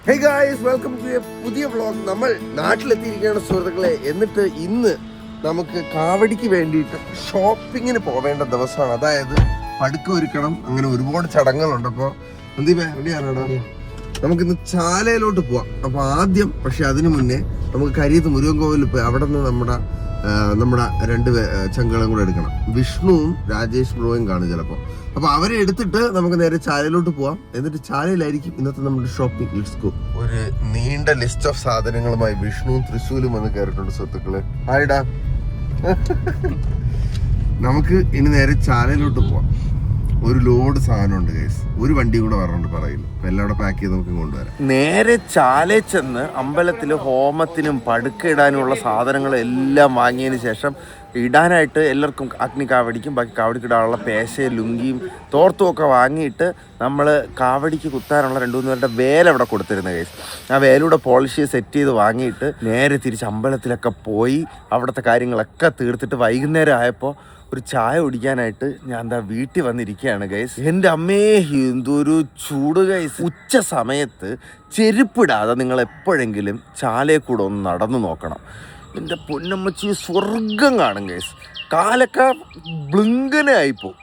Hey guys, welcome to a പുതിയ vlog. നമ്മൾ നാട്ടിലെത്തിയിരിക്കുകയാണ് സുഹൃത്തുക്കളെ. എന്നിട്ട് ഇന്ന് നമുക്ക് കാവടിക്ക് വേണ്ടിയിട്ട് ഷോപ്പിങ്ങിന് പോവേണ്ട ദിവസമാണ്. അതായത് പടുക്ക ഒരുക്കണം, അങ്ങനെ ഒരുപാട് ചടങ്ങുകളുണ്ട്. അപ്പോൾ സന്ദീപ് റെഡിയാണോ? നമുക്കിന്ന് ചാലയിലോട്ട് പോവാം. അപ്പോൾ ആദ്യം പക്ഷെ അതിനു മുന്നേ നമുക്ക് കരിയത്ത് മുരുകൻ കോവിലിൽ പോയി അവിടെ നിന്ന് നമ്മുടെ രണ്ട് ചങ്കുകളും കൂടെ എടുക്കണം. വിഷ്ണുവും രാജേഷ് ബ്രോയും കാണും ചിലപ്പോൾ. അപ്പൊ അവരെ എടുത്തിട്ട് നമുക്ക് നേരെ ചാലയിലോട്ട് പോവാം. എന്നിട്ട് ചാലയിലായിരിക്കും ഇന്നത്തെ നമ്മുടെ ഷോപ്പിംഗ്. Let's go. ഒരു നീണ്ട ലിസ്റ്റ് ഓഫ് സാധനങ്ങളുമായി വിഷ്ണുവും തൃശ്ശൂരും വന്ന് കയറിയിട്ടുണ്ട് സുഹൃത്തുക്കളെ. ഹായ്ഡാ. നമുക്ക് ഇനി നേരെ ചാലയിലോട്ട് പോവാം. ഒരു ലോഡ് സാധനമുണ്ട് ഗൈസ്. ഒരു വണ്ടി കൂടെ വരണുണ്ട് പറയുന്നു. അപ്പൊ എല്ലാം കൂടെ പാക്ക് ചെയ്ത് നമുക്ക് കൊണ്ടുവരാം. നേരെ ചാലയിൽ ചെന്ന് അമ്പലത്തിൽ ഹോമത്തിനും പടുക്ക ഇടാനുമുള്ള സാധനങ്ങളെല്ലാം വാങ്ങിയതിന് ശേഷം ഇടാനായിട്ട് എല്ലാവർക്കും അഗ്നി കാവടിക്കും ബാക്കി കാവടിക്ക് ഇടാനുള്ള പേശയും ലുങ്കിയും തോർത്തും ഒക്കെ വാങ്ങിയിട്ട് നമ്മൾ കാവടിക്ക് കുത്താനുള്ള 2-3 പേരുടെ വേല അവിടെ കൊടുത്തിരുന്ന കേസ്. ആ വേലൂടെ പോളിഷ് സെറ്റ് ചെയ്ത് വാങ്ങിയിട്ട് നേരെ തിരിച്ച് അമ്പലത്തിലൊക്കെ പോയി അവിടുത്തെ കാര്യങ്ങളൊക്കെ തീർത്തിട്ട് വൈകുന്നേരം ആയപ്പോൾ ഒരു ചായ കുടിക്കാനായിട്ട് ഞാൻ എന്താ വീട്ടിൽ വന്നിരിക്കുകയാണ് ഗൈസ്. എൻ്റെ അമ്മേ എന്തൊരു ചൂട് ഗൈസ്. ഉച്ച സമയത്ത് ചെരുപ്പിടാതെ നിങ്ങൾ എപ്പോഴെങ്കിലും ചാലയിൽ കൂടെ ഒന്ന് നടന്നു നോക്കണം. എൻ്റെ പൊന്നമ്മച്ചി സ്വർഗം കാണും ഗൈസ്. കാലൊക്കെ ബ്ലിങ്കനായിപ്പോവും.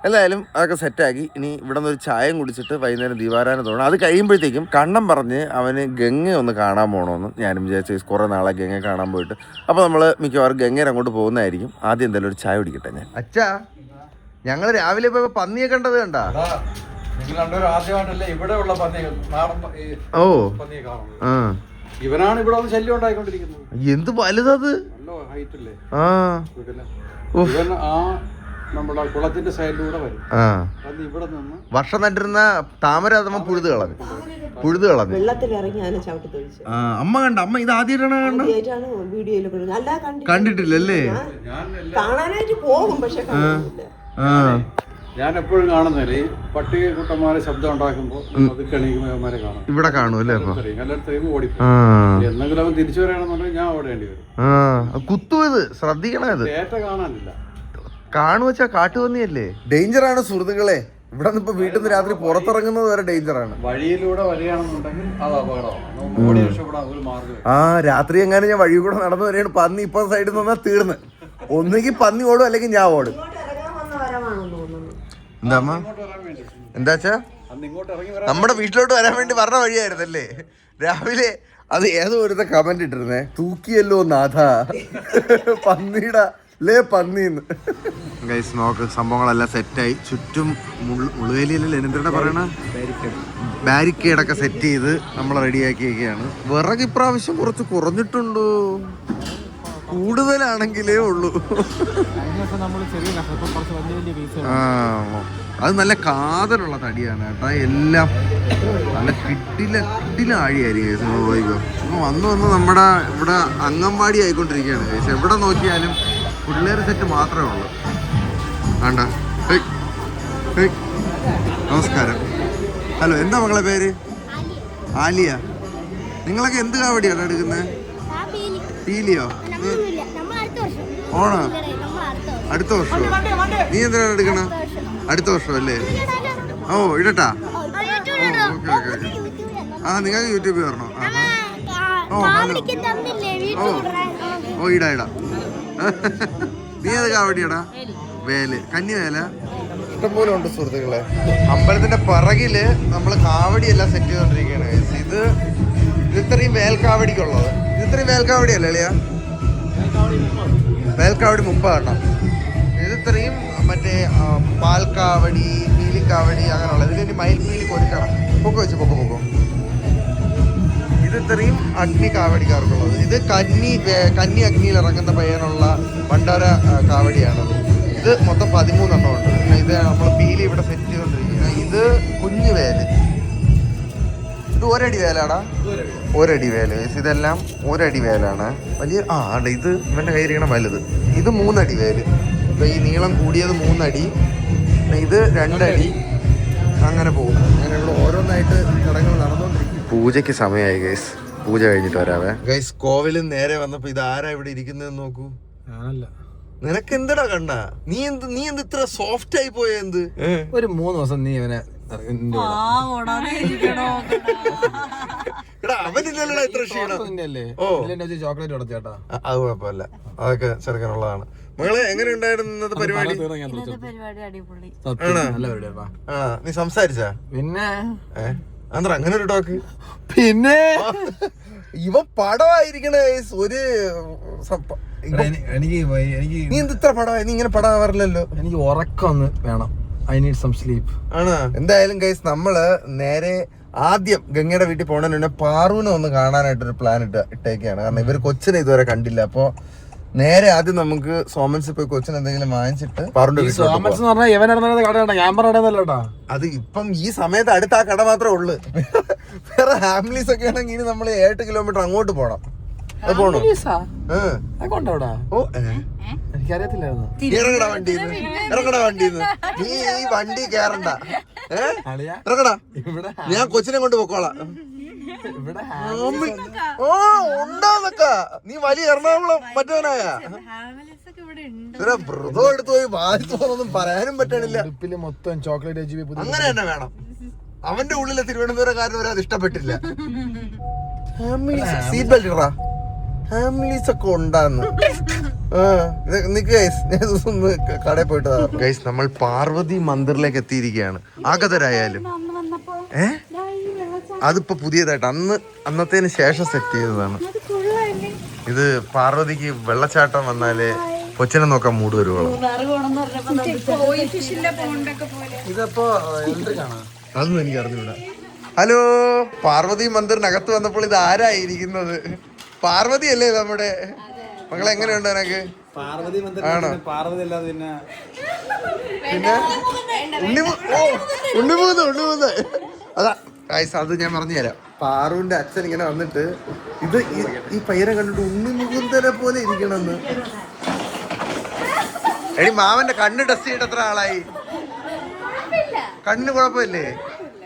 എന്തായാലും അതൊക്കെ സെറ്റാക്കി ഇനി ഇവിടെ നിന്ന് ഒരു ചായയും കുടിച്ചിട്ട് വൈകുന്നേരം ദീപാരാധന തോന്നണം. അത് കഴിയുമ്പോഴത്തേക്കും കണ്ണം പറഞ്ഞ് അവന് ഗംഗ ഒന്ന് കാണാൻ പോകണമെന്ന് ഞാനും വിചാരിച്ചു. കുറേ നാളെ ഗംഗ കാണാൻ പോയിട്ട്. അപ്പോൾ നമ്മൾ മിക്കവാറും ഗംഗയിൽ അങ്ങോട്ട് പോകുന്നതായിരിക്കും. ആദ്യം എന്തായാലും ഒരു ചായ കുടിക്കട്ടെ ഞാൻ. അച്ഛാ, ഞങ്ങൾ രാവിലെ പോയപ്പോൾ പന്നിയെ കണ്ടത് കണ്ടാ? ഓ ആ, ഇവനാണ് ഇവിടെ ഒന്ന് ശല്യം ഉണ്ടായിക്കൊണ്ടിരിക്കുന്നത്. എന്ത് വലുതത്. ആ ഇവൻ ആ നമ്മുടെ കുളത്തിന്റെ സൈഡിലൂടെ വരും. അത് ഇവിടെ നിന്ന് വർഷം നട്ടിരുന്ന താമര അതമ്മ പുഴുത് കളഞ്ഞു. അമ്മ കണ്ട? അമ്മ ഇത് ആദ്യമായിട്ടാണ് കണ്ടിട്ടില്ലല്ലേ? ഞാൻ എപ്പോഴും കാണുന്നില്ല ഈ പട്ടികൂട്ടന്മാരെ ശബ്ദം ഉണ്ടാക്കുമ്പോ കണിമാരെ കാണും. ഇവിടെ കാണും അല്ലേ? എന്തെങ്കിലും അവൻ തിരിച്ചു വരാണെന്നുണ്ടെങ്കിൽ ഞാൻ ഓടേണ്ടി വരും. കുത്തുവത് ശ്രദ്ധിക്കണം. ഇത് ഏറ്റ കാണാനില്ല. കാണുവച്ചാ കാട്ടുപന്നിയല്ലേ? ഡേഞ്ചറാണ് സുഹൃത്തുക്കളെ. ഇവിടെ നിന്ന് ഇപ്പൊ വീട്ടിൽ നിന്ന് രാത്രി പുറത്തിറങ്ങുന്നത് വരെ ഡേഞ്ചറാണ്. വഴിയിലൂടെ വരികയാണെന്നുണ്ടെങ്കിൽ അത് അപകടമാണ്. ആ, രാത്രി എങ്ങാനും ഞാൻ വഴി കൂടെ നടന്നു വരികയാണ്. പന്നി ഇപ്പൊ സൈഡിൽ നിന്നാ തീർന്ന്. ഒന്നുകിൽ പന്നി ഓടും അല്ലെങ്കിൽ ഞാൻ ഓടും. എന്താ എന്താച്ചാ നമ്മുടെ വീട്ടിലോട്ട് വരാൻ വേണ്ടി പറഞ്ഞ വഴിയായിരുന്നല്ലേ രാവിലെ? അത് ഏതോ ഒരുത്ത കമന്റ് ഇട്ടിരുന്നേ, തൂക്കിയല്ലോ നാഥ പന്നിയുടെ ലേ പന്നിന്ന്. ഗൈസ് നോക്ക്, സംഭവങ്ങളെല്ലാം സെറ്റായി. ചുറ്റും മുളുവേലിയല്ലേ എന്തിനാ പറയണ, ബാരിക്കേഡൊക്കെ സെറ്റ് ചെയ്ത് നമ്മൾ റെഡിയാക്കിയൊക്കെയാണ്. വിറക് ഇപ്രാവശ്യം കുറച്ച് കുറഞ്ഞിട്ടുണ്ടോ? കൂടുതലാണെങ്കിലേ ഉള്ളൂ. ആ, അത് നല്ല കാതലുള്ള തടിയാണ് കേട്ടോ. എല്ലാം നല്ല കിട്ടില ആഴിയായിരിക്കും. വന്ന് നമ്മുടെ ഇവിടെ അംഗൻവാടി ആയിക്കൊണ്ടിരിക്കുകയാണ് കേസ്. എവിടെ നോക്കിയാലും പിള്ളേർ സെറ്റ് മാത്രമേ ഉള്ളൂ. വേണ്ട. നമസ്കാരം. ഹലോ, എന്താ മകളെ പേര്? ആലിയ. നിങ്ങളൊക്കെ എന്ത് കാവടിയാണ് എടുക്കുന്നത്? പീലിയോ? ഓണോ? അടുത്ത വർഷം. നീ എന്തിനാണ് എടുക്കണ? അടുത്ത വർഷം അല്ലേ? ഓ, ഇടട്ടാ. Okay okay okay. ആ, നിങ്ങൾക്ക് യൂട്യൂബിൽ വരണോ? ഓ ഓ, ഇടാ. നീ ഏത് കാവടിയാടാ? വേല്. കന്നി വേല ഇഷ്ടംപോലെ ഉണ്ട് സുഹൃത്തുക്കളെ. അമ്പലത്തിന്റെ പിറകില് നമ്മൾ കാവടിയെല്ലാം സെറ്റ് ചെയ്തോണ്ടിരിക്കുകയാണ്. ഇത് ഇത്രയും വേൽക്കാവടിക്കുള്ളത്. ഇത്രയും വേൽക്കാവടി അല്ലേ അളിയാ? വേൽക്കാവടി 30 എണ്ണം. ഇത് ഇത്രയും മറ്റേ പാൽക്കാവടി, പീലിക്കാവടി അങ്ങനെയുള്ളത്. ഇതിൽ മയിൽപ്പീലി കൊരുക്കണം. പൊക്കെ വെച്ച് പൊക്കോ. ഇത് ഇത്രയും അഗ്നി കാവടിക്കാർക്കുള്ളത്. ഇത് കന്നി അഗ്നിയിൽ ഇറങ്ങുന്ന പയ്യനുള്ള ഭണ്ഡാര കാവടിയാണ്. ഇത് മൊത്തം 13 എണ്ണം ഉണ്ട്. പിന്നെ ഇത് നമ്മൾ പീലി ഇവിടെ സെറ്റ് ചെയ്തോണ്ടിരിക്കുന്നത്. ഇത് കുഞ്ഞു വേല്. ഇത് ഒരടി വേലാടാ. ഒരടി വേല്. ഇതെല്ലാം ഒരടി വേലാണ്. വലിയ ഇത് ഇവന്റെ കയ്യിരിക്കണം വലുത്. ഇത് 3 അടി വേല്. ഇപ്പൊ ഈ നീളം കൂടിയത് 3 അടി, ഇത് 2 അടി. അങ്ങനെ പോകും. അങ്ങനെയുള്ള ഓരോന്നായിട്ട് ചടങ്ങുകൾ നടന്നുകൊണ്ടിരിക്കും. പൂജയ്ക്ക് സമയമായി ഗൈസ്. പൂജ കഴിഞ്ഞിട്ട് വരാവേ ഗൈസ്. കോവിലിൽ നേരെ വന്നപ്പോ ഇത് ആരാ ഇവിടെ ഇരിക്കുന്നതെന്ന് നോക്കൂ. നിനക്ക് എന്തടാ കണ്ണ? നീ എന്ത് ഇത്ര സോഫ്റ്റ് ആയി പോയ? എന്ത് ഒരു 3 ദിവസം നീ ഇവനെ അവനില്ലല്ലോ ഇത്ര ക്ഷീണം. ചോക്ലേറ്റ് കൊടുത്തേട്ടാ. അത് കുഴപ്പമില്ല, അതൊക്കെ ചെറുക്കനുള്ളതാണ്. മകളെ എങ്ങനെ ഉണ്ടായിരുന്നു ഇന്നത്തെ പരിപാടി? നീ സംസാരിച്ചാ? പിന്നെ അന്തര അങ്ങനെ ഒരു ടോക്ക്? പിന്നെ ഇവ പടമായിരിക്കണേ ഒരു എനിക്ക് നീ എന്ത് ഇത്ര പടമായി? നീ ഇങ്ങനെ പടമാവാറില്ലല്ലോ. എനിക്ക് ഉറക്കം ഒന്ന് വേണം. I need some sleep. ആണ്. എന്തായാലും ഗൈസ് നമ്മള് നേരെ ആദ്യം ഗംഗയുടെ വീട്ടിൽ പോണതിന് മുന്നേ പാറുവിനെ ഒന്ന് കാണാനായിട്ടൊരു പ്ലാൻ ഇട്ടേക്കാണ്. കാരണം ഇവര് കൊച്ചിനെ ഇതുവരെ കണ്ടില്ല. അപ്പൊ നേരെ ആദ്യം നമുക്ക് സോമൻസിൽ പോയി കൊച്ചിന് എന്തെങ്കിലും വാങ്ങിച്ചിട്ട് പാറുന്റെ അത് ഇപ്പം ഈ സമയത്ത് അടുത്ത ആ കട മാത്രമേ ഉള്ളു. വേറെ ഫാമിലീസ് ഒക്കെ ആണെങ്കിൽ ഇനി നമ്മള് 8 കിലോമീറ്റർ അങ്ങോട്ട് പോണം. അത് പോണോ? എനിക്കറിയത്തില്ലായിരുന്നു. ഇറങ്ങടാ വണ്ടിന്ന് നീ ഈ വണ്ടി കേറണ്ട. ഇറങ്ങടാ, ഞാൻ കൊച്ചിനെ കൊണ്ട് പോക്കോളാം. ഉണ്ടാന്നൊക്കെ നീ വലിയ എറണാകുളം മറ്റവനായ വ്രതം എടുത്ത് പോയി വാദിത്തോന്നൊന്നും പറയാനും പറ്റണില്ല. മൊത്തം ചോക്ലേറ്റ് അങ്ങനെ തന്നെ വേണം. അവന്റെ ഉള്ളിലെ തിരുവനന്തപുരക്കാരന് വരെ അത് ഇഷ്ടപ്പെട്ടില്ല. സീറ്റ് ബെൽറ്റ് ഇടാ, ഫാമിലീസ് ഒക്കെ ഉണ്ടാന്ന്. കടയിൽ പോയിട്ട് ഗൈസ് നമ്മൾ പാർവതി മന്ദിറിലേക്ക് എത്തിയിരിക്കുകയാണ്. ആഗതരായാലും അതിപ്പോ പുതിയതായിട്ട് അന്നത്തേന് ശേഷം സെറ്റ് ചെയ്തതാണ്. ഇത് പാർവതിക്ക് വെള്ളച്ചാട്ടം വന്നാലേ കൊച്ചിനെ നോക്കാൻ മൂട് വരുവോളൂ. അതൊന്നും എനിക്ക് അറിഞ്ഞൂടാ. ഹലോ, പാർവതി മന്ദിറിനകത്ത് വന്നപ്പോൾ ഇത് ആരായിരിക്കുന്നത്? പാർവതി അല്ലേ നമ്മുടെ മകളെ? എങ്ങനെയുണ്ട് എനക്ക്? ആണോ? പിന്നെ ഉണ്ണിമൂന്ന് അതാ അത് ഞാൻ പറഞ്ഞു തരാം. പാറുവിന്റെ അച്ഛൻ ഇങ്ങനെ വന്നിട്ട് ഇത് ഈ പയ്യനെ കണ്ടിട്ട് ഉണ്ണിമുകുന്ദനെ പോലെ ഇരിക്കണമെന്ന്. എടി മാമന്റെ കണ്ണ് ടെസ്റ്റ് ചെയ്തിട്ട് എത്ര ആളായി? കണ്ണിന് കുഴപ്പമില്ലേ?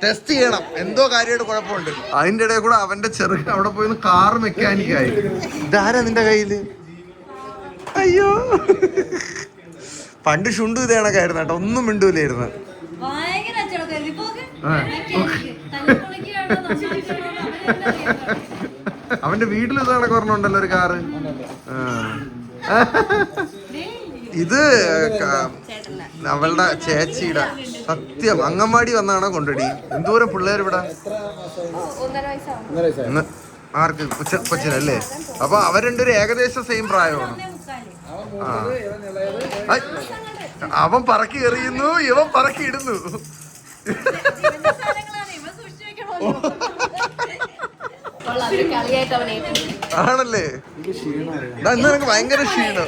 ടെസ്റ്റ് ചെയ്യണം, എന്തോ കാര്യമായിട്ട് കുഴപ്പമുണ്ട്. അതിന്റെ ഇടയിൽ കൂടെ അവന്റെ ചെറുക്കൻ അവിടെ പോയി കാർ മെക്കാനിക്കായി. ഇതാരാ നിന്റെ കയ്യില്? അയ്യോ, പണ്ട് ഷുണ്ടു ഇതേ കണക്കായിരുന്നു കേട്ടോ, ഒന്നും മിണ്ടൂലായിരുന്നു. അവന്റെ വീട്ടിൽ ഇത് കണക്ക് പറഞ്ഞുണ്ടല്ലോ ഒരു കാറ്. ഇത് അവളുടെ ചേച്ചിയുടെ സത്യം അങ്കൻവാടി വന്നാണോ കൊണ്ടടി? എന്തോരം പിള്ളേർ ഇവിടെ. ആർക്ക്? കൊച്ചിനല്ലേ? അപ്പൊ അവർ രണ്ടൊരു ഏകദേശം സെയിം പ്രായമാണ്. അവൻ പറക്കി എറിയുന്നു, ഇവൻ പറക്കി ഇടുന്നു. ആണല്ലേ? ഇന്ന് എനിക്ക് ഭയങ്കര ക്ഷീണം.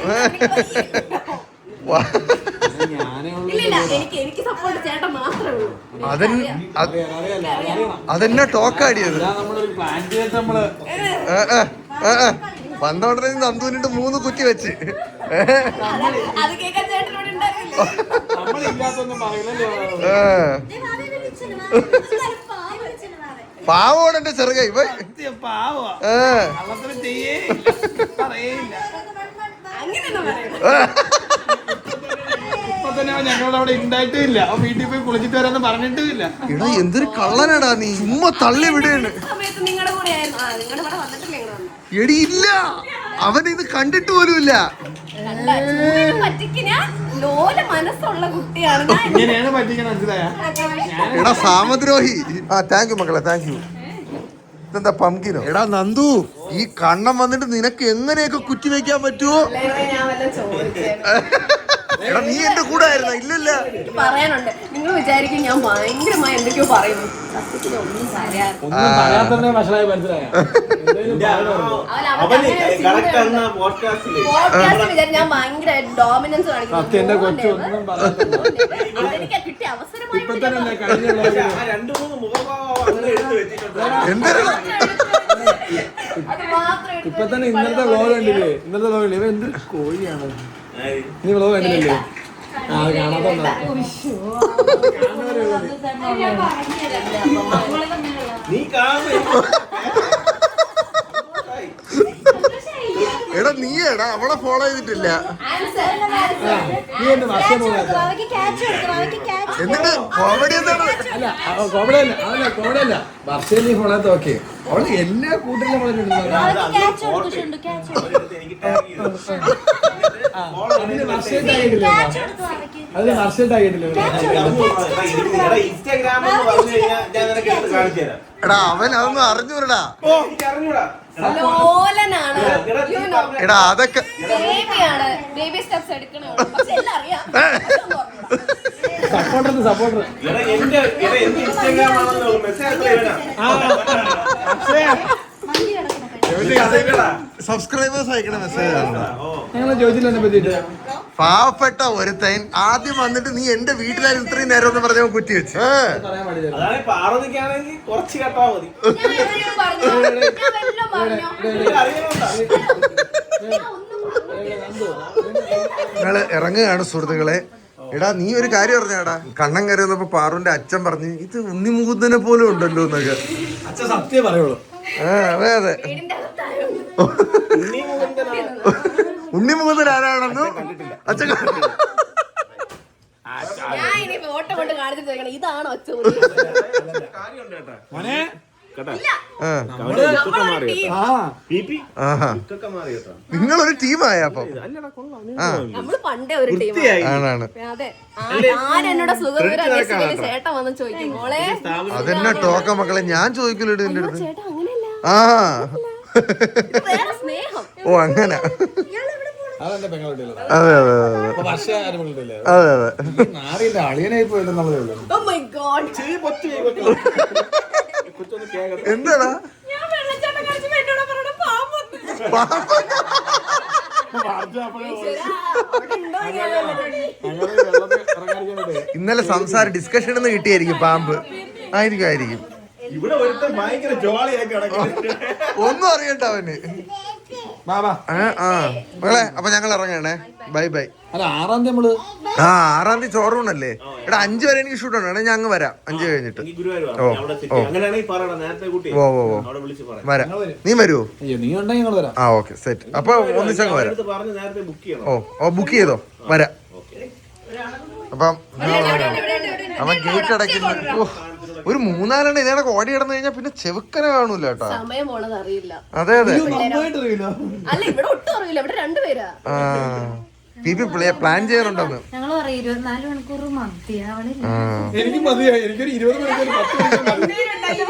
അതെന്നെ ടോക്കാടിയത്. വന്നോടനെ നന്ദുവിനിട്ട് 3 കുറ്റി വെച്ച്. പാവോടെ എന്റെ ചെറുക ഇവ. ഞങ്ങളവിടെ ഉണ്ടായിട്ടില്ല. വീട്ടിൽ പോയി കുളിച്ചിട്ട് വരാന്ന് പറഞ്ഞിട്ടില്ല. എടാ എന്തൊരു കള്ളനാടാ നീ, ചുമ്മാ തള്ളി വിടുകയാണ്. എടി ഇല്ല, അവൻ ഇത് കണ്ടിട്ട് പോലും ഇല്ല. ഇങ്ങനെയാണ് പറ്റിക്കാൻ മനസ്സിലായ. എടാ സാമദ്രോഹി. താങ്ക് യു മക്കളെ, താങ്ക് യു. ഇതെന്താ പംകിനോ? എടാ നന്ദു, ഈ കണ്ണം വന്നിട്ട് നിനക്ക് എങ്ങനെയൊക്കെ കുറ്റി വെക്കാൻ പറ്റുമോ? എടാ നീ എന്റെ കൂടെ ആയിരുന്ന? ഇല്ലല്ല, പറയാനുണ്ട്. നിങ്ങൾ വിചാരിക്കും ഞാൻ ഭയങ്കരമായി എന്തൊക്കെയോ പറയുന്നു. ഒന്നും പറയാത്തന്നെ മനസ്സിലായി. മനസ്സിലായ ഞാൻ ഭയങ്കര ഡോമിനൻസ് കാണിക്കുന്നു. കിട്ടിയ അവസരം ഇപ്പൊ തന്നെ ഇന്നത്തെ വ്ലോഗ് കണ്ടില്ലേ? ഇന്നത്തെ വ്ലോഗ് ഇവ എന്ത് കോഴിയാണ്. നീ വ്ലോഗ് കണ്ടില്ലേ? അത് കാണാത്ത എടാ നീ എടാ അവളെ ഫോളോ ചെയ്തിട്ടില്ല. നീ എന്റെ വർഷം പോകാത്ത എന്നിട്ട് കോമഡി എന്താണ്? അല്ല കോമഡി അല്ല അതല്ല കോമഡി അല്ല വർഷം നീ ഫോളാത്ത ഓക്കെ അവള് എല്ലാ കൂട്ടിലും അതിന് വർഷമായിട്ട് ആയിട്ടില്ല അതിന് വർഷമായിട്ട് ആയിട്ടില്ല. എടാ അവൻ അതൊന്നും അറിഞ്ഞൂടാ. ലോലനാണ്. എടാ അതൊക്കെ ബേബിയാണ്. ബേബി സ്റ്റെപ്സ് എടുക്കണേ. പക്ഷെ എല്ലാം അറിയാം. സപ്പോർട്ടർ സബ്സ്ക്രൈബേഴ്സ് അയക്കണ മെസ്സേജ് ആണ്. ഞങ്ങൾ ചോദിച്ചില്ല എന്നെ പറ്റിട്ട്. പാവപ്പെട്ട ഒരുത്തൻ ആദ്യം വന്നിട്ട് നീ എന്റെ വീട്ടിലായിരുന്നു ഇത്രയും നേരം എന്ന് പറഞ്ഞ കുറ്റി വെച്ച്. പറയാൻ പാടില്ല. കുറച്ച് കേട്ടാ മതി. ഞാൻ എവിടെയും പറഞ്ഞോ? ഞാൻ വല്ലതും പറഞ്ഞോ? നിങ്ങള് ഇറങ്ങുകയാണ് സുഹൃത്തുക്കളെ. എടാ നീ ഒരു കാര്യം പറഞ്ഞാടാ, കണ്ണൻ കയറി വന്നപ്പോ പാറുവിന്റെ അച്ഛൻ പറഞ്ഞു ഇത് ഉണ്ണിമുകുന്ദനെ പോലെ ഉണ്ടല്ലോ എന്നൊക്കെ. അച്ഛൻ സത്യം പറയുള്ളൂ. അതെ അതെ. വീടിന്റെ അകത്തായോ? ഉണ്ണിമുകുന്ദൻ ആരാണെന്ന് അച്ഛൻ ഞാൻ ഇനി ഫോട്ടോ കൊണ്ട് കാണിച്ചിട്ട് ചോദിക്കണം ഇതാണോ അച്ഛൻ? മോനെ നിങ്ങളൊരു ടീമായ അപ്പം. നമ്മള് പണ്ടേ ഒരു ടീം. ആണാണ്. അതെ. ആരെന്നോട് സുഖവിവരം അന്വേഷിച്ചില്ലെങ്കിൽ ചേട്ടൻ വന്ന് ചോദിക്കും മോളെ അതെന്നാ ടോക്ക മക്കളെ, ഞാൻ ചോദിക്കല്ലോ നിന്റെ അടുത്ത്. ചേട്ടാ അങ്ങനെയല്ല. ആ ഇത് വേറെ സ്നേഹം. ഓ അങ്ങനെ. അതെന്റെ പെങ്ങളുണ്ടല്ലോ. അതെ അതെ അതെ വർഷം ആരും പെങ്ങളുണ്ടല്ലേ. അതെ അതെ. നാറിന്റെ അളിയനായി പോയിട്ടുള്ളതേ ഉള്ളൂ. Oh my God. എന്താടാ ഞാൻ വെള്ളച്ചാട്ടം കളിച്ചപ്പോ എന്നോട് പറയണ പാമ്പെന്ന്. ഈശ്വരാ, അവിടെ ഉണ്ടോ ഞാൻ ഇന്നലെ സംസാര ഡിസ്കഷൻ കിട്ടിയായിരിക്കും പാമ്പ്. ആയിരിക്കും. ഇവിടെ ഒരുത്തൻ ഭയങ്കര ജോളിയായി കിടക്കുന്നു. ഒന്നും അറിയണ്ട അവന്. മകളെ അപ്പൊ ഞങ്ങൾ ഇറങ്ങണേ. Bye bye. അല്ല 6-ാം തീയതി നമ്മള് 6-ാം തീയതി ചോറൂണല്ലേ. എടാ 5 വരെ എനിക്ക് ഷൂട്ട് ആണ്. ഞാൻ അങ്ങ് വരാം 5 കഴിഞ്ഞിട്ട്. വരാം. നീ വരുവോ? അയ്യോ നീ ഉണ്ടെങ്കിൽ ഞങ്ങൾ വരാം. Okay set. അപ്പൊ ഒന്നിച്ചങ്ങ് വരാം. ബുക്ക് ചെയ്തോ? വരാം. അപ്പം അവൻ ഗേറ്റ് അടയ്ക്കുന്ന ഒരു 3-4 ഇതേണൊക്കെ ഓടി കിടന്നു കഴിഞ്ഞാൽ പിന്നെ ചെവുക്കനെ കാണൂല കേട്ടോ. സമയം പോണത് അറിയില്ല. അതെ അതെ. അല്ല ഇവിടെ ഒട്ടും അറിയില്ല. ഇവിടെ രണ്ടുപേരാ. പ്ലാൻ ചെയ്യാറുണ്ടെന്ന്. ഞങ്ങൾ പറയും 24 മണിക്കൂർ മതി. എനിക്ക് മതിയായി. എനിക്കൊരു 20 മണിക്കൂർ 10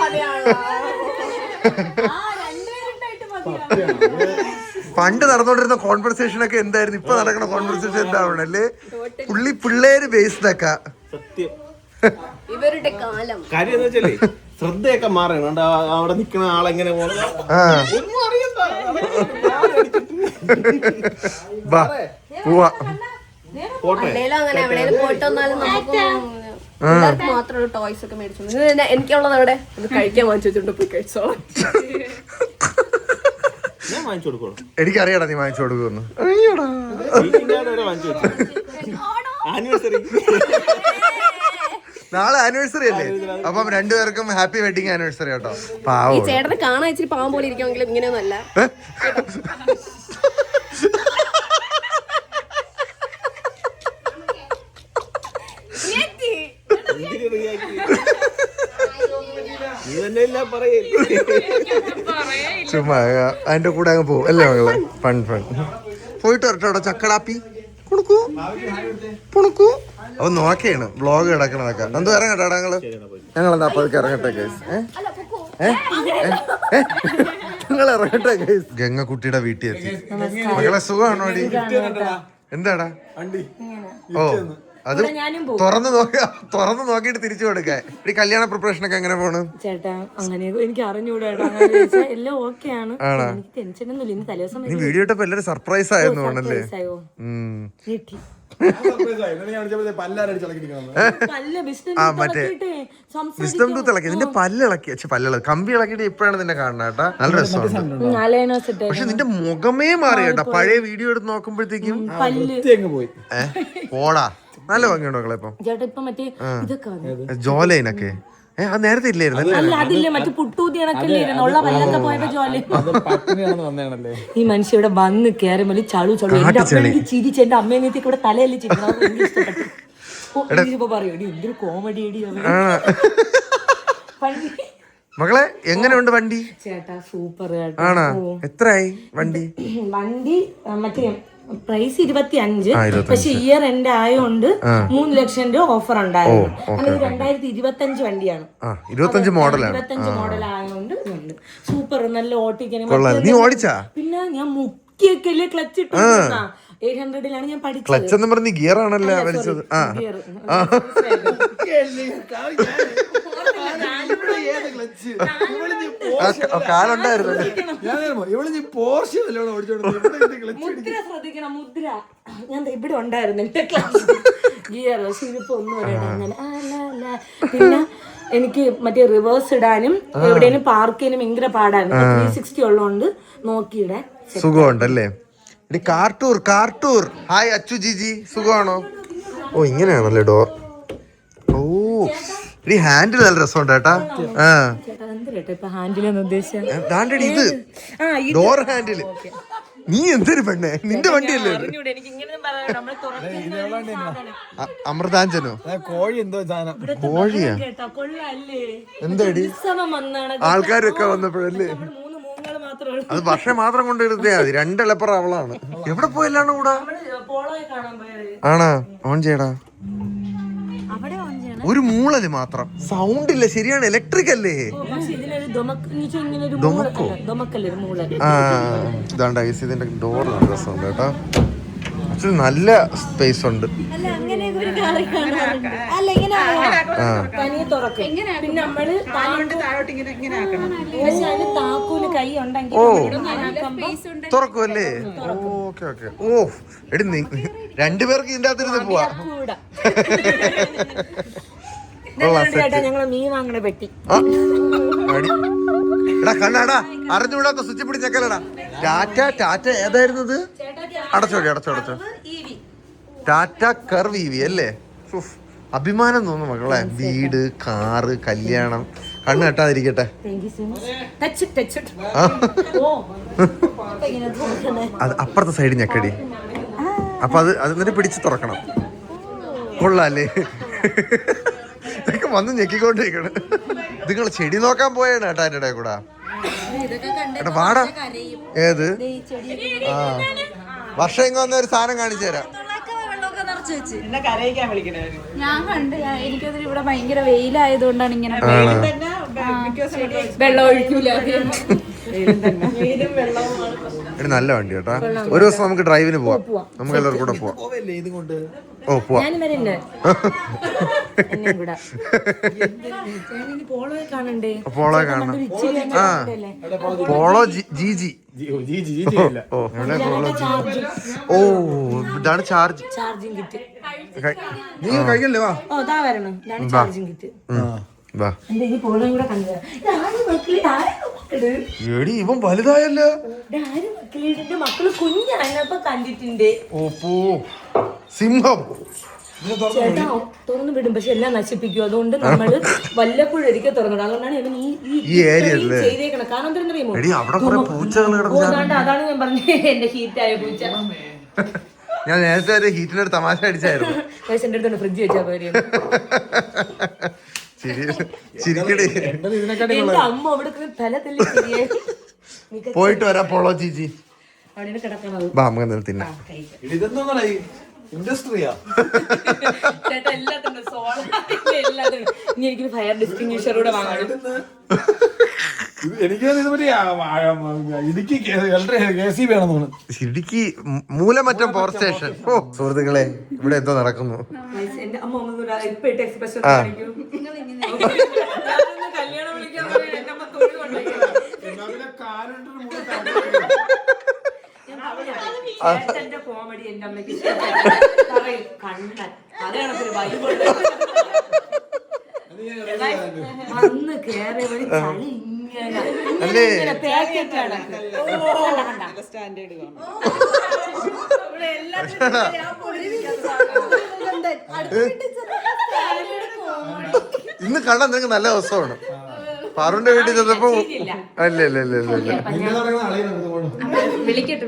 പണ്ട് നടന്നുകൊണ്ടിരുന്ന കോൺവെർസേഷൻ ഒക്കെ എന്തായിരുന്നു, ഇപ്പൊ നടക്കുന്ന കോൺവെർസേഷൻ എന്താവണല്ലേ? പിള്ളേര് ബേസ്ഡൊക്കെ സത്യം ഇവരുടെ കാലം. കാര്യം എന്ന് വെച്ചാലേ ശ്രദ്ധയൊക്കെ മാറണം. അവിടെ നിക്കുന്ന ആളെങ്ങനെ പോകണം ഒന്നും അറിയണ്ട. അല്ലേലും അങ്ങനെ എവിടെയെങ്കിലും പോയിട്ട് വന്നാലും നമുക്ക് എല്ലാവർക്കും മാത്രം ഒരു ടോയ്സ് ഒക്കെ മേടിച്ചു. എനിക്കുള്ളത് അവിടെ കഴിക്കാൻ വാങ്ങിച്ചു വെച്ചിട്ടുണ്ട്. പോയി കഴിച്ചോളാം. ഞാൻ വാങ്ങിച്ചു കൊടുക്കണം. എനിക്കറിയാടാ നീ വാങ്ങിച്ചു കൊടുക്കുമെന്ന്. ആനിവേഴ്സറി നാളെ ആനിവേഴ്സറി അല്ലേ? അപ്പം രണ്ടുപേർക്കും ഹാപ്പി വെഡിങ് ആനിവേഴ്സറി കേട്ടോ. ഈ പാവം. ചേട്ടനെ കാണാൻ ഇച്ചിരി പാവം പോലെ ഇരിക്കുമെങ്കിലും ഇങ്ങനെയൊന്നും അല്ല. നീ തന്നെ ഇല്ല പറയേ. ചുമ്മാ അതിന്റെ കൂടെ അങ്ങ് പോകും അല്ലേ മകളെ? ഫൺ പോയിട്ട് വരട്ടോടാ. ചക്കടാപ്പി പുണുക്കൂ. അവൻ നോക്കിയാണ് വ്ളോഗ് കിടക്കണതൊക്കെ. എന്തോ ഇറങ്ങട്ടെ ഞങ്ങളെന്താ അപ്പോഴേക്ക് ഇറങ്ങട്ടെ ഗൈസ്. നിങ്ങൾ ഇറങ്ങട്ടെ ഗൈസ്. ഗംഗക്കുട്ടിയുടെ വീട്ടിൽ എത്തി. മകളെ സുഖമാണോ? എന്താടാ? ഓ അത് തുറന്നു നോക്കിയിട്ട് തിരിച്ചു കൊടുക്കാൻ. ഈ കല്യാണ പ്രിപ്പറേഷൻ ഒക്കെ എങ്ങനെ പോണ് ചേട്ടാ? അങ്ങനെ എനിക്ക് അറിഞ്ഞൂടാ. എല്ലാം ഓക്കെയാണ്. എനിക്ക് ടെൻഷൻ ഒന്നുമില്ല. ഇനി തലേദിവസം നീ വീഡിയോ ഇട്ടപ്പോ എല്ലാരും സർപ്രൈസ് ആയെന്ന് തോന്നല്ലേ? വിസ്ഡം ടൂത്ത് ഇളക്കി. നിന്റെ പല്ലിളക്കി. കമ്പി ഇളക്കിട്ട് ഇപ്പഴാണ് നിന്നെ കാണുന്നത് കേട്ടാ. നല്ല രസമുണ്ട്. പക്ഷെ നിന്റെ മുഖമേ മാറി കേട്ടാ. പഴയ വീഡിയോ എടുത്ത് നോക്കുമ്പോഴത്തേക്കും പോടാ. നല്ല ഭംഗിയുണ്ടോ മക്കളെ? ഇപ്പം ചേട്ടാ ഇപ്പൊ മറ്റേ ഇതൊക്കെ ജോലൈനൊക്കെ അത് നേരത്തെ ഇല്ലായിരുന്നു അല്ല അതില്ലേ മറ്റു പുട്ടൂതി കണക്കല്ലേ ഉള്ള വല്ലത്തെ പോയപ്പോ ജോലി പട്ടിണിയാണെന്ന് വന്നതാണല്ലേ. ഈ മനുഷ്യ ഇവിടെ വന്ന് കയറി മതി ചളു ചളു എന്റെ അമ്മ എനിക്ക് ചിരിച്ച് എന്റെ അമ്മേനേക്ക് ഇവിടെ തലയല്ലേ ചിരിക്കണം ഇഷ്ടപ്പെട്ടു പറയൂ എന്തൊരു കോമഡി അടി മകളെ എങ്ങനെയുണ്ട് വണ്ടി? ചേട്ടാ സൂപ്പർ ആണോ? എത്രയായി വണ്ടി? വണ്ടി മറ്റേ പ്രൈസ് 25, പക്ഷെ ഇയർ എൻഡ് ആയതുകൊണ്ട് 3 ലക്ഷം രൂപ ഓഫർ ഉണ്ടായിരുന്നു. അങ്ങനെ 2025 വണ്ടിയാണ്, 25 മോഡലാണ്. 25 മോഡൽ ആയതുകൊണ്ട് സൂപ്പർ, നല്ല ഓട്ടിക്കാൻ. നീ ഓടിച്ചാ? പിന്നെ ഞാൻ മുക്കിയൊക്കെ ക്ലച്ച് ഇട്ടു 800-ലാണ് ഞാൻ പഠിച്ചത്. ക്ലച്ച് എന്ന് പറഞ്ഞ ഗിയർ ആണല്ലോ വലിച്ചത്. കാലുണ്ടായിരുന്നു. മുദ്ര ശ്രദ്ധിക്കണം, മുദ്ര ഞാൻ ഇവിടെ ഉണ്ടായിരുന്നു എന്റെ ഗിയർ, പക്ഷെ ഇതിപ്പോ ഒന്നും അങ്ങനെ. പിന്നെ എനിക്ക് മറ്റേ റിവേഴ്സ് ഇടാനും എവിടെയും പാർക്ക് ചെയ്യാനും ഭയങ്കര പാടായിരുന്നു. 360 ഉള്ളതുകൊണ്ട് നോക്കിയിടെ സുഖമുണ്ടല്ലേ? കാർട്ടൂർ കാർട്ടൂർ. ഹായ് അച്ചു ജിജി, സുഖമാണോ? ഓ ഇങ്ങനെയാണല്ലേ ഡോർ. ഓ ഈ ഹാൻഡിൽ നല്ല രസമുണ്ട് കേട്ടാ. ഇത് ഡോർ ഹാൻഡില്. നീ എന്തൊരു പെണ്ണേ, നിന്റെ വണ്ടിയല്ലേ? അമൃതാഞ്ജനോ? കോഴി എന്തോ സാധനം. കോഴിയാ? എന്താടി ആൾക്കാരൊക്കെ വന്നപ്പോഴല്ലേ? അത് വർഷം മാത്രം കൊണ്ടിരുന്നേ മതി. 2 എളപ്പറ അവളാണ്. എവിടെ പോയല്ലാണ് കൂടാ? ആണാ? ഓൺ ചെയ്യടാ. ഒരു മൂളല് മാത്രം, സൗണ്ട് ഇല്ല. ശരിയാണ്, ഇലക്ട്രിക് അല്ലേ? ഇതാണ്ട് ഇതിന്റെ ഡോർ നല്ല രസമുണ്ട് കേട്ടോ. ആക്ച്വലി നല്ല സ്പേസ് ഉണ്ട്. തുറക്കുമല്ലേ? Okay okay. ഓ എടി 2 പേർക്ക് ഇതിന്റെ അകത്തിരുന്ന് പോവാ. ഞങ്ങള് മീൻ വാങ്ങണ പെട്ടി. എടാ കണ്ണാടാ, അറിഞ്ഞുകൂടാത്ത സ്വിച്ച് പിടിച്ചേക്കലടാ. ടാറ്റ ഏതായിരുന്നത്? അടച്ചോ. ടാറ്റ കർവ് EV അല്ലേ? അഭിമാനം തോന്നുന്നു മക്കളെ. വീട്, കാറ്, കല്യാണം. കണ്ണ് കെട്ടാതിരിക്കട്ടെ. അത് അപ്പുറത്തെ സൈഡ് ഞെക്കടി. അപ്പൊ അത് എന്നിട്ട് പിടിച്ച് തുറക്കണം. കൊള്ളാല്ലേ? ഇതൊക്കെ വന്ന് ഞെക്കിക്കൊണ്ടിരിക്കണം. നിങ്ങൾ ചെടി നോക്കാൻ പോയാണ് കേട്ടാ എൻ്റെ ഇടയിൽ കൂടെ. എടാ വാടാ. ഏത് വർഷം ഇങ്ങ വന്ന ഒരു സാധനം കാണിച്ചു തരാം. ഞാൻ കണ്ട്, എനിക്കതിൽ ഇവിടെ ഭയങ്കര വെയിലായതുകൊണ്ടാണ് ഇങ്ങനെ വെള്ളം ഒഴിക്കൂല. നല്ല വണ്ടി കേട്ടാ. ഒരു ദിവസം നമുക്ക് ഡ്രൈവിന് പോവാം, നമുക്ക് എല്ലാവരും കൂടെ പോവാം. ഓ പോവാ. പോളോ കാണണം. പോളോ ജിജി. ഓ ഇതാണ് ചാർജിങ് കിറ്റ്. നീ കഴിക്കല്ലേ? വാ ചാർജിങ് കിറ്റ്. എടി ഇവൻ വലുതായല്ലോ. മക്കള് കുഞ്ഞായപ്പോ കണ്ടിട്ടുണ്ട്. ഓപ്പോ സിംഹം ചേട്ടാ തുറന്നു വിടും, പക്ഷെ എല്ലാം നശിപ്പിക്കും. അതുകൊണ്ട് നമ്മള് വല്ലപ്പോഴും ഒരിക്കൽ തുറന്നിടും. അതുകൊണ്ടാണ് ഇവൻ ഈ ഏരിയ ചെയ്തേക്കണം. കാരണം എന്താണെന്നറിയുമോ? അതാണ് ഞാൻ പറഞ്ഞത്, എന്റെ ഹീറ്റായ പൂച്ച. ഞാൻ നേരത്തെ ഒരു ഹീറ്റിനൊരു തമാശ അടിച്ചായിരുന്നു. എന്റെ അടുത്ത് ഫ്രിഡ്ജ് വെച്ചാ പോരെ. എന്റെ അമ്മ അവിടെ തല തല്ലി ശരിയായി. പോയിട്ട് വരാം പോളോ ചേച്ചി. അവിടെ കിടക്കണത് തിന്നാ. ഇൻഡസ്ട്രിയാ ചേട്ടാ. എല്ലാത്തിനും എല്ലാത്തിനും. ഇനി എനിക്ക് ഫയർ ഡിസ്റ്റിങ്വിഷർ കൂടെ വാങ്ങണം. എനിക്ക് ഇടുക്കി മൂലമറ്റം പവർ സ്റ്റേഷൻ. ഓ സുഹൃത്തുക്കളെ, ഇവിടെ എന്തോ നടക്കുന്നു. എന്റെ അമ്മ ഇപ്പൊ എക്സ്പ്രഷൻ കല്യാണം വിളിക്കാൻ കോമഡി എന്റെ അമ്മയ്ക്ക് കണ്ണൻ അതാണ് വൈബുണ്ട്. വന്ന് കേറിയ വഴി ചളി ഇങ്ങനെ പാക്കറ്റാണ്. ഇന്ന് കാണാൻ നിനക്ക് നല്ല ദിവസമാണ്. പാറുവിന്റെ വീട്ടിൽ ചെന്നപ്പോ അല്ല വിളിക്കട്ടെ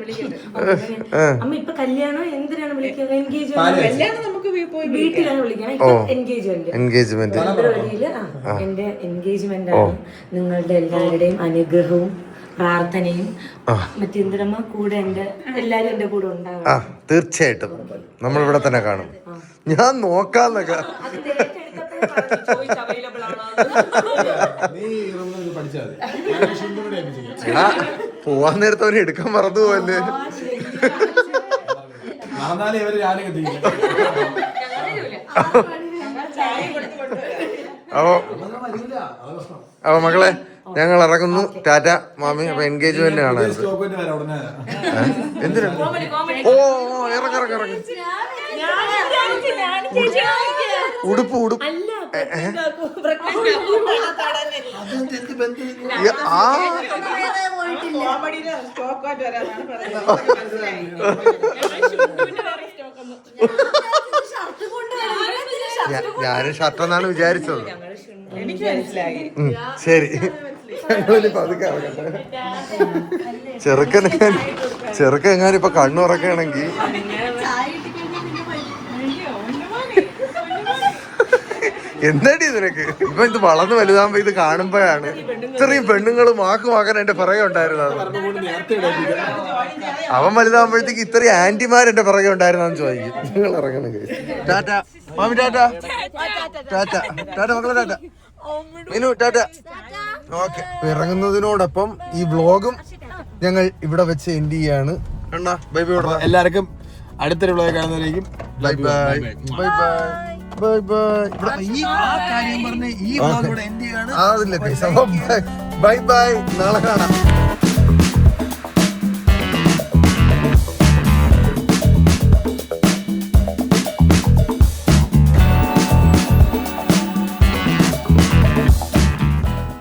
അമ്മ ഇപ്പൊ കല്യാണം എന്തിനാണ് വിളിക്കുന്നത്? വീട്ടിലാണ് വിളിക്കണം. എൻഗേജ്മെന്റ് ഫെബ്രുവരിയില് എന്റെ എൻഗേജ്മെന്റ് ആണ്. നിങ്ങളുടെ എല്ലാവരുടെയും അനുഗ്രഹവും പ്രാർത്ഥനയും മറ്റെന്തിനമ്മ കൂടെ എല്ലാരും എന്റെ കൂടെ ഉണ്ടാകും. തീർച്ചയായിട്ടും നമ്മളിവിടെ തന്നെ കാണും. ഞാൻ നോക്കാന്നൊക്കെ പോവാൻ നേരത്തെ അവന് എടുക്കാൻ മറന്നു പോവല്ലേ. അപ്പൊ മക്കളെ ഞങ്ങൾ ഇറങ്ങുന്നു. ടാറ്റ മാമി. അപ്പൊ എൻഗേജ്മെന്റ് കാണാൻ എന്തിനാ? ഓ ഇറങ്ങി ഉടുപ്പ് ഞാനും ഷർട്ട് എന്നാണ് വിചാരിച്ചത്. ശരി ചെറുക്കൻ എങ്ങാനും ഇപ്പൊ കണ്ണുറക്കുകയാണെങ്കിൽ എന്താടി ഇതിനൊക്കെ? ഇപ്പൊ ഇത് വളർന്ന് വലുതാകുമ്പോ ഇത് കാണുമ്പോഴാണ് ഇത്രയും പെണ്ണുങ്ങൾ മാക്കാൻ എന്റെ പിറകെ ഉണ്ടായിരുന്നത്. അവൻ വലുതാകുമ്പോഴത്തേക്ക് ഇത്രയും ആന്റിമാർ എന്റെ പിറകെ ഉണ്ടായിരുന്നെന്ന് ചോദിക്കും. നിങ്ങൾ ഇറങ്ങണം. ടാറ്റ മാമി. ടാറ്റ മക്കളെ. ടാറ്റ മീനു. ടാറ്റ. ഓക്കെ. ഇറങ്ങുന്നതിനോടൊപ്പം ഈ വ്ളോഗും ഞങ്ങൾ ഇവിടെ വെച്ച് എൻഡ് ചെയ്യാണ്. അണ്ണാ ബൈ ബൈ. എല്ലാവർക്കും അടുത്തൊരു വ്ളോഗ് കാണുന്നവരേക്കും bye bye. Bye bye. Bye bye. കാര്യം പറഞ്ഞ് ഈ വ്ളോഗ് ഇവിടെ എൻഡ് ചെയ്യാണ്. അതില്ലേ. Bye bye. നാളെ കാണാം.